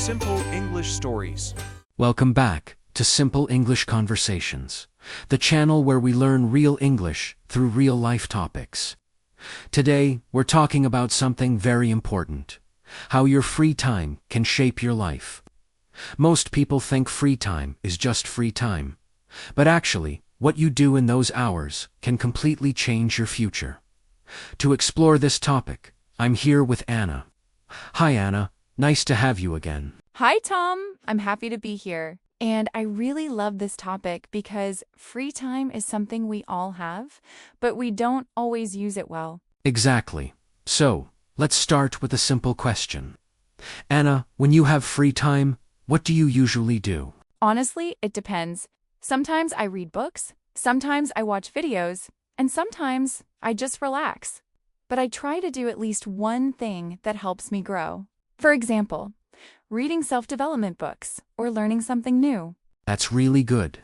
Simple English Stories. Welcome back to Simple English Conversations, the channel where we learn real English through real-life topics. Today, we're talking about something very important: how your free time can shape your life. Most people think free time is just free time, but actually, what you do in those hours can completely change your future. To explore this topic, I'm here with Anna. Hi Anna, nice to have you again. Hi, Tom. I'm happy to be here. And I really love this topic because free time is something we all have, but we don't always use it well. Exactly. So, let's start with a simple question. Anna, when you have free time, what do you usually do? Honestly, it depends. Sometimes I read books, sometimes I watch videos, and sometimes I just relax. But I try to do at least one thing that helps me grow. For example, reading self-development books or learning something new. That's really good.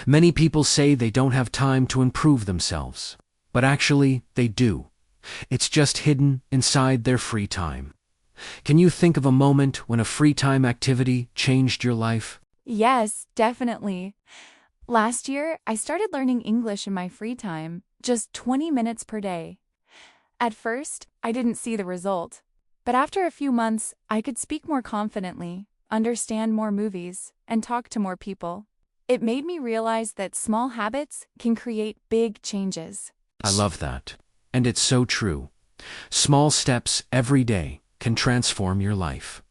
Many people say they don't have time to improve themselves, but actually, they do. It's just hidden inside their free time. Can you think of a moment when a free time activity changed your life? Yes, definitely. Last year, I started learning English in my free time, just 20 minutes per day. At first, I didn't see the result, but after a few months, I could speak more confidently, understand more movies, and talk to more people. It made me realize that small habits can create big changes. I love that. And it's so true. Small steps every day can transform your life.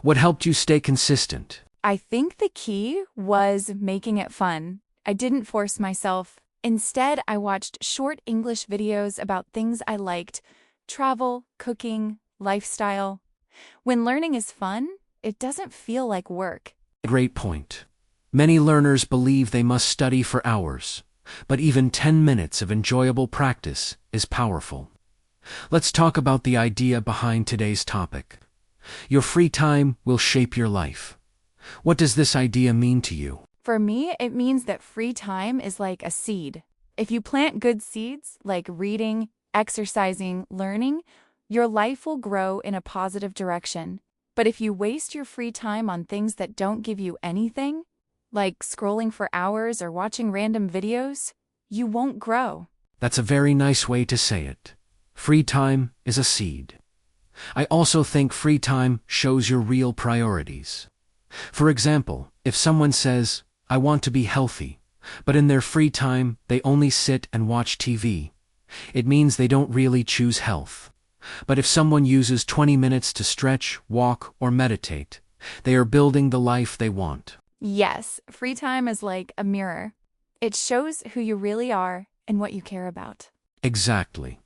What helped you stay consistent? I think the key was making it fun. I didn't force myself. Instead, I watched short English videos about things I liked: travel, cooking, lifestyle. When learning is fun, it doesn't feel like work. Great point. Many learners believe they must study for hours, but even 10 minutes of enjoyable practice is powerful. Let's talk about the idea behind today's topic. Your free time will shape your life. What does this idea mean to you? For me, it means that free time is like a seed. If you plant good seeds, like reading, exercising, learning, your life will grow in a positive direction. But if you waste your free time on things that don't give you anything, like scrolling for hours or watching random videos, you won't grow. That's a very nice way to say it. Free time is a seed. I also think free time shows your real priorities. For example, if someone says, "I want to be healthy," but in their free time they only sit and watch TV, it means they don't really choose health. But if someone uses 20 minutes to stretch, walk, or meditate, they are building the life they want. Yes, free time is like a mirror. It shows who you really are and what you care about. Exactly.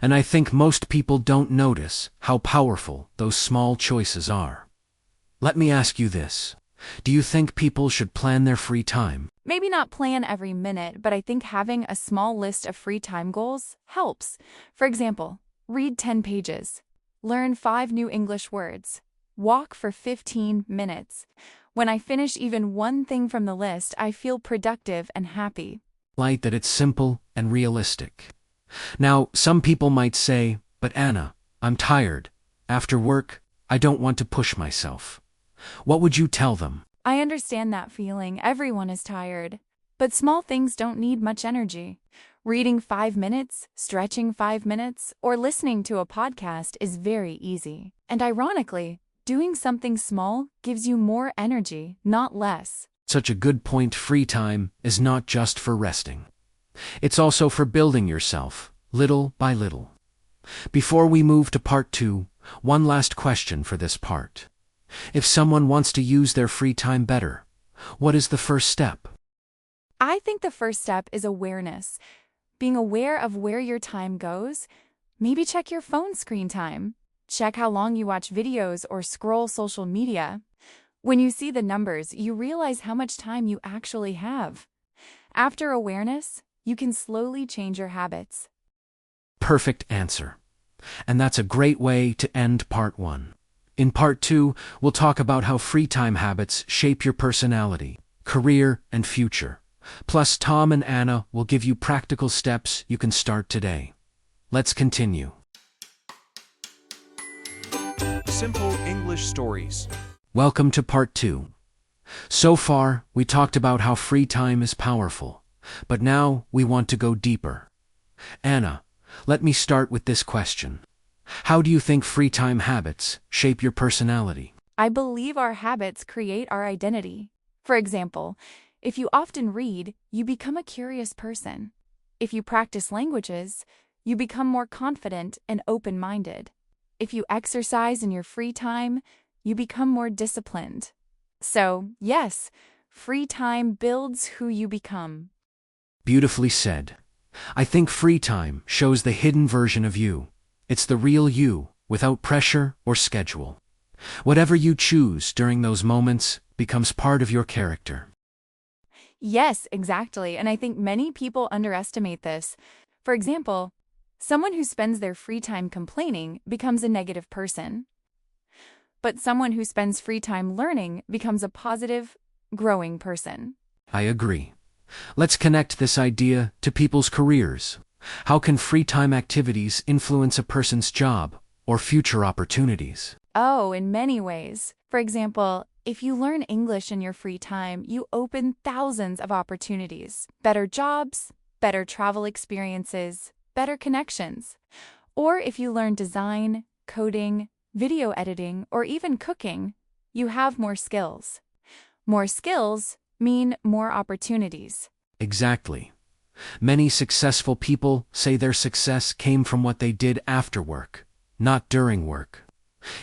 And I think most people don't notice how powerful those small choices are. Let me ask you this. Do you think people should plan their free time? Maybe not plan every minute, but I think having a small list of free time goals helps. For example, read 10 pages, learn 5 new English words, walk for 15 minutes. When I finish even one thing from the list, I feel productive and happy. Like that it's simple and realistic. Now, some people might say, "But Anna, I'm tired. After work, I don't want to push myself." What would you tell them? I understand that feeling. Everyone is tired. But small things don't need much energy. Reading 5 minutes, stretching 5 minutes, or listening to a podcast is very easy. And ironically, doing something small gives you more energy, not less. Such a good point. Free time is not just for resting. It's also for building yourself, little by little. Before we move to part 2, one last question for this part. If someone wants to use their free time better, what is the first step? I think the first step is awareness. Being aware of where your time goes. Maybe check your phone screen time. Check how long you watch videos or scroll social media. When you see the numbers, you realize how much time you actually have. After awareness, you can slowly change your habits. Perfect answer. And that's a great way to end part 1. In part 2, we'll talk about how free time habits shape your personality, career, and future. Plus, Tom and Anna will give you practical steps you can start today. Let's continue. Simple English Stories. Welcome to part 2. So far, we talked about how free time is powerful, but now we want to go deeper. Anna, let me start with this question. How do you think free time habits shape your personality? I believe our habits create our identity. For example, if you often read, you become a curious person. If you practice languages, you become more confident and open-minded. If you exercise in your free time, you become more disciplined. So, yes, free time builds who you become. Beautifully said. I think free time shows the hidden version of you. It's the real you, without pressure or schedule. Whatever you choose during those moments becomes part of your character. Yes, exactly, and I think many people underestimate this. For example, someone who spends their free time complaining becomes a negative person. But someone who spends free time learning becomes a positive, growing person. I agree. Let's connect this idea to people's careers. How can free time activities influence a person's job or future opportunities? Oh, in many ways. For example, if you learn English in your free time, you open thousands of opportunities. Better jobs, better travel experiences, better connections. Or if you learn design, coding, video editing, or even cooking, you have more skills. More skills mean more opportunities. Exactly. Many successful people say their success came from what they did after work, not during work.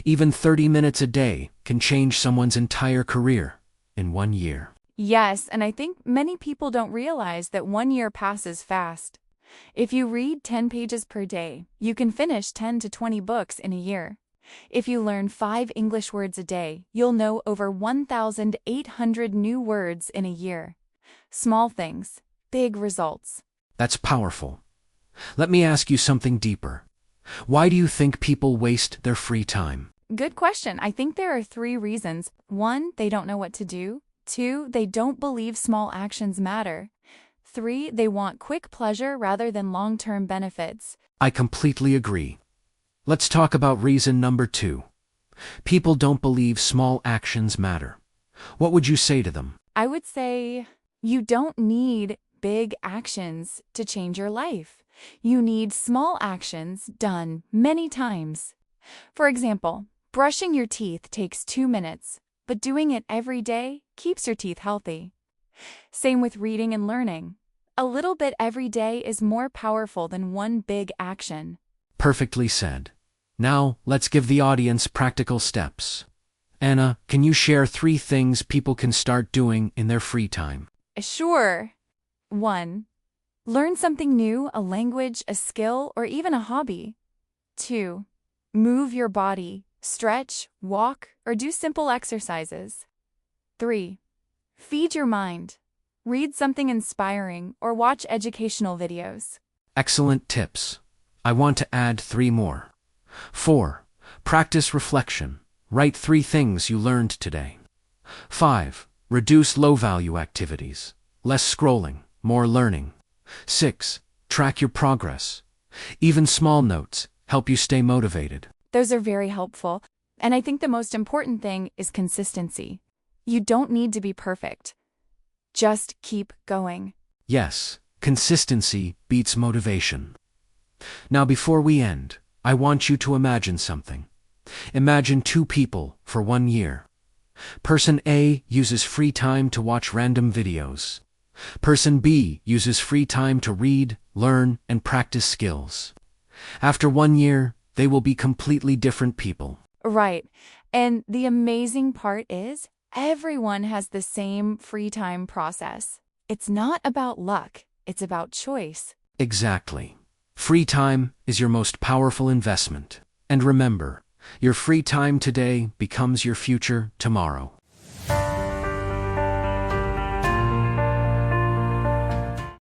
Even 30 minutes a day can change someone's entire career in 1 year. Yes, and I think many people don't realize that 1 year passes fast. If you read 10 pages per day, you can finish 10 to 20 books in a year. If you learn 5 English words a day, you'll know over 1,800 new words in a year. Small things, big results. That's powerful. Let me ask you something deeper. Why do you think people waste their free time? Good question. I think there are 3 reasons. 1, they don't know what to do. 2, they don't believe small actions matter. 3, they want quick pleasure rather than long-term benefits. I completely agree. Let's talk about reason number 2. People don't believe small actions matter. What would you say to them? I would say you don't need big actions to change your life. You need small actions done many times. For example, brushing your teeth takes 2 minutes, but doing it every day keeps your teeth healthy. Same with reading and learning. A little bit every day is more powerful than one big action. Perfectly said. Now, let's give the audience practical steps. Anna, can you share 3 things people can start doing in their free time? Sure. 1. Learn something new, a language, a skill, or even a hobby. 2. Move your body, stretch, walk, or do simple exercises. 3. Feed your mind. Read something inspiring or watch educational videos. Excellent tips. I want to add 3 more. 4. Practice reflection. Write 3 things you learned today. 5. Reduce low-value activities. Less scrolling, more learning. 6. Track your progress. Even small notes help you stay motivated. Those are very helpful, and I think the most important thing is consistency. You don't need to be perfect. Just keep going. Yes, consistency beats motivation. Now before we end, I want you to imagine something. Imagine 2 people for 1 year. Person A uses free time to watch random videos. Person B uses free time to read, learn, and practice skills. After 1 year, they will be completely different people. Right. And the amazing part is, everyone has the same free time process. It's not about luck, it's about choice. Exactly. Free time is your most powerful investment. And remember, your free time today becomes your future tomorrow.